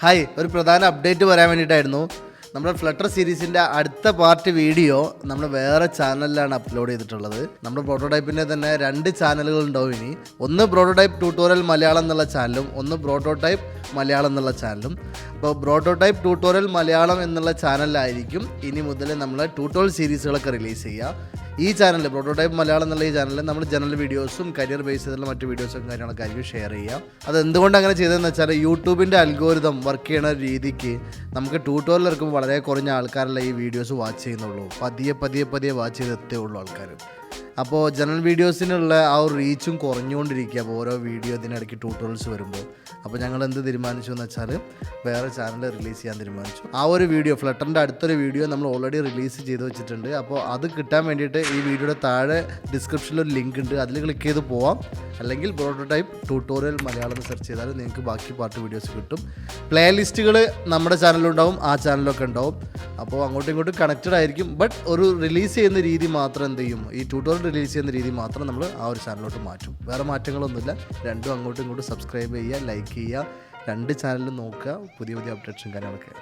Hi, ഒരു പ്രധാന update പറയാൻ വേണ്ടിയിട്ടായിരുന്നു. നമ്മുടെ ഫ്ലട്ടർ സീരീസിൻ്റെ അടുത്ത പാർട്ട് വീഡിയോ നമ്മൾ വേറെ ചാനലിലാണ് അപ്ലോഡ് ചെയ്തിട്ടുള്ളത്. നമ്മുടെ പ്രോട്ടോടൈപ്പിൻ്റെ തന്നെ 2 ചാനലുകൾ ഉണ്ടാവും ഇനി. ഒന്ന് ബ്രോട്ടോടൈപ്പ് ട്യൂട്ടോറിയൽ മലയാളം എന്നുള്ള ചാനലും ഒന്ന് ബ്രോട്ടോടൈപ്പ് മലയാളം എന്നുള്ള ചാനലും. അപ്പോൾ ബ്രോട്ടോടൈപ്പ് ട്യൂട്ടോറിയൽ മലയാളം എന്നുള്ള ചാനലിലായിരിക്കും ഇനി മുതൽ നമ്മൾ ട്യൂട്ടോറിയൽ സീരീസുകളൊക്കെ റിലീസ് ചെയ്യുക. ഈ ചാനൽ ബ്രോട്ടോടൈപ്പ് മലയാളം എന്നുള്ള ഈ ചാനലിൽ നമ്മൾ ജനറൽ വീഡിയോസും കരിയർ ബേസ് ചെയ്തിട്ടുള്ള മറ്റ് വീഡിയോസും കാര്യങ്ങളൊക്കെ ആയിരിക്കും ഷെയർ ചെയ്യുക. അത് എന്തുകൊണ്ട് അങ്ങനെ ചെയ്തതെന്ന് വെച്ചാൽ യൂട്യൂബിൻ്റെ അൽഗോരിതം വർക്ക് ചെയ്യുന്ന രീതിക്ക് നമുക്ക് ട്യൂട്ടോറിയൽ ഇറക്കുമ്പോൾ വളരെ കുറഞ്ഞ ആൾക്കാരല്ല ഈ വീഡിയോസ് വാച്ച് ചെയ്യുന്നുള്ളൂ. പതിയെ വാച്ച് ചെയ്ത് എത്തുകയുള്ളൂ ആൾക്കാർ. അപ്പോൾ ജനറൽ വീഡിയോസിനുള്ള ആ ഒരു റീച്ചും കുറഞ്ഞുകൊണ്ടിരിക്കുക. അപ്പോൾ ഓരോ വീഡിയോ ഇതിനിടയ്ക്ക് ട്യൂട്ടോറിയൽസ് വരുമ്പോൾ അപ്പോൾ ഞങ്ങൾ എന്ത് തീരുമാനിച്ചു എന്ന് വെച്ചാൽ വേറെ ചാനൽ റിലീസ് ചെയ്യാൻ തീരുമാനിച്ചു. ആ ഒരു വീഡിയോ ഫ്ലട്ടറിൻ്റെ അടുത്തൊരു വീഡിയോ നമ്മൾ ഓൾറെഡി റിലീസ് ചെയ്ത് വെച്ചിട്ടുണ്ട്. അപ്പോൾ അത് കിട്ടാൻ വേണ്ടിയിട്ട് ഈ വീഡിയോയുടെ താഴെ ഡിസ്ക്രിപ്ഷനിൽ ഒരു ലിങ്ക് ഉണ്ട്, അതിൽ ക്ലിക്ക് ചെയ്ത് പോവാം. അല്ലെങ്കിൽ പ്രോട്ടോടൈപ്പ് ട്യൂട്ടോറിയൽ മലയാളം എന്ന് സെർച്ച് ചെയ്താൽ നിങ്ങൾക്ക് ബാക്കി പാർട്ട് വീഡിയോസ് കിട്ടും. പ്ലേ ലിസ്റ്റുകൾ നമ്മുടെ ചാനലിലുണ്ടാവും, ആ ചാനലൊക്കെ ഉണ്ടാവും. അപ്പോൾ അങ്ങോട്ടും ഇങ്ങോട്ടും കണക്റ്റഡ് ആയിരിക്കും. ബട്ട് ഒരു റിലീസ് ചെയ്യുന്ന രീതി മാത്രം എന്ത് ചെയ്യും, ഈ ട്യൂട്ടോറിയൽ റിലീസ് ചെയ്യുന്ന രീതി മാത്രം നമ്മൾ ആ ഒരു ചാനലിലോട്ട് മാറ്റും. വേറെ മാറ്റങ്ങളൊന്നുമില്ല. രണ്ടും അങ്ങോട്ടും ഇങ്ങോട്ടും സബ്സ്ക്രൈബ് ചെയ്യുക, ലൈക്ക് ചെയ്യുക, 2 ചാനലിലും നോക്കുക. പുതിയ അപ്ഡേറ്റ്സും കാര്യങ്ങളൊക്കെ.